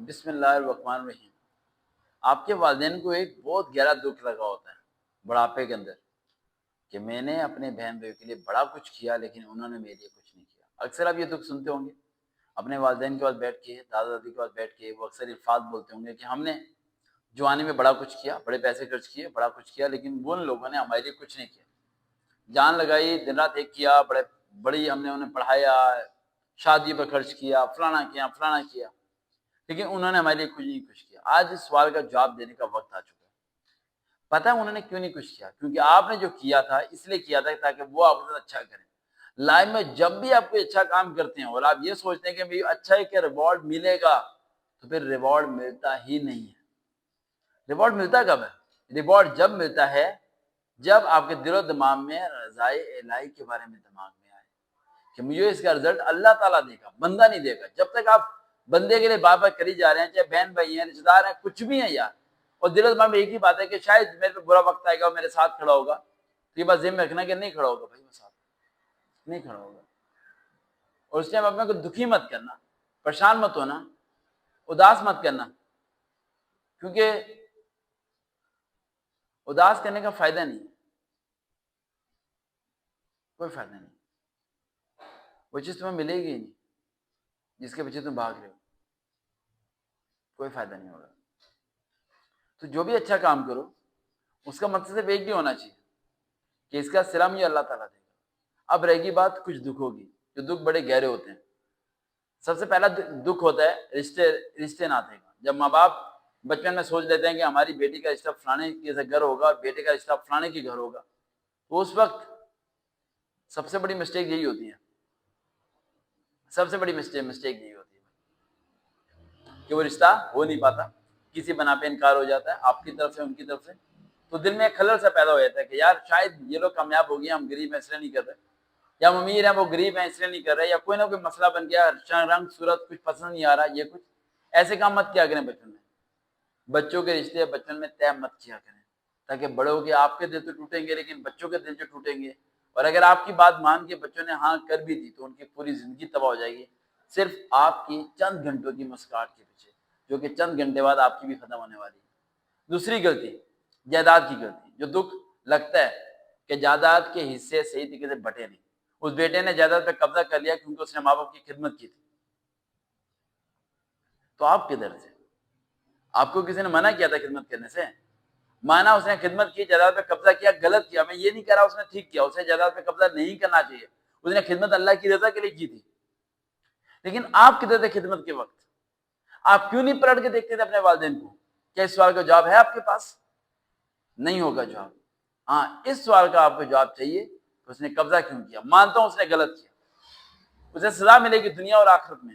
بسم اللہ الرحمن الرحیم۔ آپ کے والدین کو ایک بہت گہرا دکھ لگا ہوتا ہے بڑھاپے کے اندر کہ میں نے اپنے بہن بھائی کے لیے بڑا کچھ کیا لیکن انہوں نے میرے لیے کچھ نہیں کیا۔ اکثر آپ یہ دکھ سنتے ہوں گے اپنے والدین کے پاس بیٹھ کے، دادا دادی کے پاس بیٹھ کے، وہ اکثر الفاظ بولتے ہوں گے کہ ہم نے جوانی میں بڑا کچھ کیا، بڑے پیسے خرچ کیے، بڑا کچھ کیا، لیکن ان لوگوں نے ہمارے لیے کچھ نہیں کیا۔ جان لگائی، دن رات ایک کیا، بڑی ہم نے انہیں پڑھایا، شادی پہ خرچ کیا، فلانا کیا، لیکن انہوں نے ہمارے لیے کچھ کیا۔ آج اس سوال کا جواب دینے کا وقت آ چکا ہے۔ پتہ ہے انہوں نے کیوں نہیں کچھ کیا؟ کیونکہ آپ نے جو کیا تھا اس لیے کیا تھا تاکہ وہ آپ کے ساتھ اچھا کریں۔ لائف میں جب بھی آپ کوئی اچھا کام کرتے ہیں اور آپ یہ سوچتے ہیں کہ بھی اچھا ہے کہ ریوارڈ ملے گا، تو پھر ریوارڈ ملتا ہی نہیں ہے۔ ریوارڈ ملتا کب ہے؟ ریوارڈ جب ملتا ہے جب آپ کے دل و دماغ میں رضائے الہی کے بارے میں دماغ میں آئے کہ مجھے اس کا رزلٹ اللہ تعالیٰ دے گا، بندہ نہیں دے گا۔ جب تک آپ بندے کے لیے بار بار کری جا رہے ہیں، چاہے بہن بھائی ہیں، رشتے دار ہیں، کچھ بھی ہیں یار، اور دل و دماغ میں ایک ہی بات ہے کہ شاید میرے پہ برا وقت آئے گا اور میرے ساتھ کھڑا ہوگا، تو یہ بات ذہن میں رکھنا کہ نہیں کھڑا ہوگا بھائی، وہ ساتھ نہیں کھڑا ہوگا۔ اور اس ٹائم اپنے کو دکھی مت کرنا، پریشان مت ہونا، اداس مت کرنا، کیونکہ اداس کرنے کا فائدہ نہیں ہے، کوئی فائدہ نہیں۔ وہ چیز تمہیں ملے گی نہیں جس کے پیچھے تم بھاگ رہے ہو، کوئی فائدہ نہیں ہوگا۔ تو جو بھی اچھا کام کرو اس کا مقصد صرف ایک بھی ہونا چاہیے کہ اس کا صلہ مجھے اللہ تعالیٰ دے گا۔ اب رہے گی بات کچھ دکھوں کی، جو دکھ بڑے گہرے ہوتے ہیں۔ سب سے پہلا دکھ ہوتا ہے رشتے ناطے کا۔ جب ماں باپ بچپن میں سوچ لیتے ہیں کہ ہماری بیٹی کا رشتہ فلانے کے گھر ہوگا، بیٹے کا رشتہ فلانے کے گھر ہوگا، تو اس وقت سب سے بڑی مسٹیک یہی ہوتی ہے، سب سے بڑی مسٹیک یہی ہوتی ہے کہ وہ رشتہ ہو نہیں پاتا، کسی بنا پہ انکار ہو جاتا ہے، آپ کی طرف سے ان کی طرف سے، تو دل میں ایک خلل سا پیدا ہو جاتا ہے کہ یار شاید یہ لوگ کامیاب ہو گئے، ہم غریب ہیں اس لیے نہیں کر رہے، یا ہم امیر ہیں وہ غریب ہیں اس لیے نہیں کر رہے، یا کوئی نہ کوئی مسئلہ بن گیا، رنگ صورت کچھ پسند نہیں آ رہا، یہ کچھ ایسے کام مت کیا کریں بچپن میں۔ بچوں کے رشتے بچپن میں طے مت کیا کریں، تاکہ بڑے ہو کے آپ کے دل تو ٹوٹیں گے لیکن بچوں کے دل جو ٹوٹیں گے، اور اگر آپ کی بات مان کے بچوں نے ہاں کر بھی دی تو ان کی پوری زندگی تباہ ہو جائے گی، صرف آپ کی چند گھنٹوں کی مسکراہٹ کے پیچھے، جو کہ چند گھنٹے بعد آپ کی بھی ختم ہونے والی ہے۔ دوسری غلطی، جائیداد کی غلطی، جو دکھ لگتا ہے کہ جائیداد کے حصے صحیح طریقے سے بٹے نہیں۔ اس بیٹے نے جائیداد پہ قبضہ کر لیا کیونکہ اس نے ماں باپ کی خدمت کی تھی، تو آپ کدھر سے؟ آپ کو کسی نے منع کیا تھا خدمت کرنے سے؟ مانا اس نے خدمت کی، جائیداد پہ قبضہ کیا، غلط کیا، میں یہ نہیں کہہ رہا اس نے ٹھیک کیا، اسے جائیداد پہ قبضہ نہیں کرنا چاہیے، اس نے خدمت اللہ کی رضا کے لیے کی تھی، لیکن آپ کدھر تھے خدمت کے وقت؟ آپ کیوں نہیں پلٹ کے دیکھتے تھے اپنے والدین کو؟ کیا اس سوال کا جواب ہے آپ کے پاس؟ نہیں ہوگا جواب۔ ہاں، اس سوال کا آپ کو جواب چاہیے کہ اس نے قبضہ کیوں کیا۔ مانتا ہوں اس نے غلط کیا، اسے سزا ملے گی دنیا اور آخرت میں،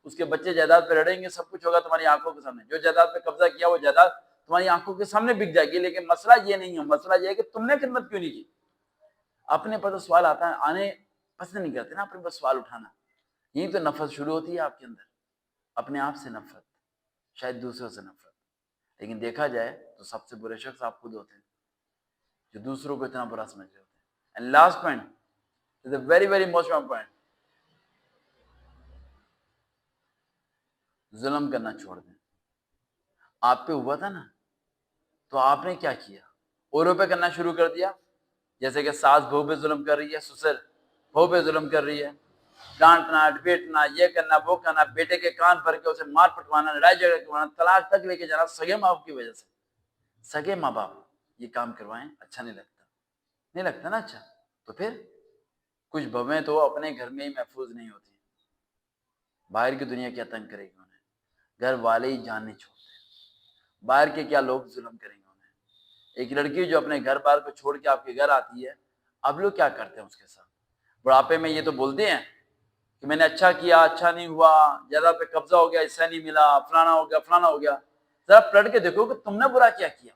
اس کے بچے جائیداد پہ لڑیں گے، سب کچھ ہوگا تمہاری آنکھوں کے سامنے، جو جائیداد پہ قبضہ کیا وہ جائیداد تمہاری آنکھوں کے سامنے بک جائے گی، لیکن مسئلہ یہ نہیں ہے، مسئلہ یہ ہے کہ تم نے خدمت کیوں نہیں کی۔ اپنے پر تو سوال آتا ہے، آنے پسند نہیں کرتے نا اپنے پر سوال اٹھانا، یہی تو نفرت شروع ہوتی ہے آپ کے اندر، اپنے آپ سے نفرت، شاید دوسروں سے نفرت۔ لیکن دیکھا جائے تو سب سے برے شخص آپ خود ہوتے ہیں، جو دوسروں کو اتنا برا سمجھ رہے ہوتے ہیں۔ And last point is a very very most important point, ظلم کرنا چھوڑ دیں۔ آپ پہ ہوا تھا نا، تو آپ نے کیا کیا؟ اوروں پہ کرنا شروع کر دیا، جیسے کہ ساس بہو پہ ظلم کر رہی ہے، سسر بہو پہ ظلم کر رہی ہے، ڈانٹنا ڈپیٹنا، یہ کرنا وہ کرنا، بیٹے کے کان بھر کے اسے مار پٹوانا، لڑائی جھگڑا کروانا، طلاق تک لے کے جانا، سگے ماں باپ کی وجہ سے۔ سگے ماں باپ یہ کام کروائیں، اچھا نہیں لگتا، نہیں لگتا نا اچھا؟ تو پھر کچھ بھویں تو اپنے گھر میں ہی محفوظ نہیں ہوتی، باہر کی دنیا کیا تنگ کرے گی انہیں، گھر والے ہی جان نہیں چھوڑتے، باہر کے کیا لوگ ظلم کریں گے انہیں۔ ایک لڑکی جو اپنے گھر بار کو چھوڑ کے آپ کے گھر آتی ہے، اب لوگ کیا کرتے ہیں اس کے ساتھ؟ بڑھاپے میں یہ تو بولتے ہیں کہ میں نے اچھا کیا، اچھا نہیں ہوا، جگہ پہ قبضہ ہو گیا، حصہ نہیں ملا، فلانا ہو گیا فلانا ہو گیا۔ ذرا پلٹ کے دیکھو کہ تم نے برا کیا کیا،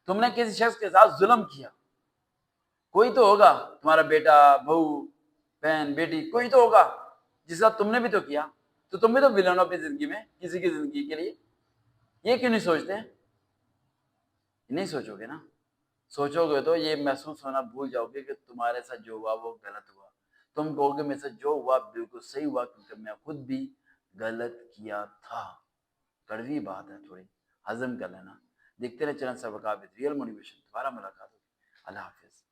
تم نے کسی شخص کے ساتھ ظلم کیا، کوئی تو ہوگا تمہارا بیٹا، بہو، بہن، بیٹی، کوئی تو ہوگا جس کا تم نے بھی تو کیا، تو تم بھی تو ولن ہو اپنی زندگی میں، کسی کی زندگی کے لیے۔ یہ کیوں نہیں سوچتے؟ نہیں سوچو گے نا، سوچو گے تو یہ محسوس ہونا بھول جاؤ گے کہ تمہارے ساتھ جو ہوا وہ غلط ہوا، تم کہو گے میرے ساتھ جو ہوا بالکل صحیح ہوا کیونکہ میں خود بھی غلط کیا تھا۔ کڑوی بات ہے تھوڑی، ہضم کر لینا. دیکھتے رہے چلن سروکار وتھ ریئل موٹیویشن. دوبارہ ملاقات ہوگی. اللہ حافظ.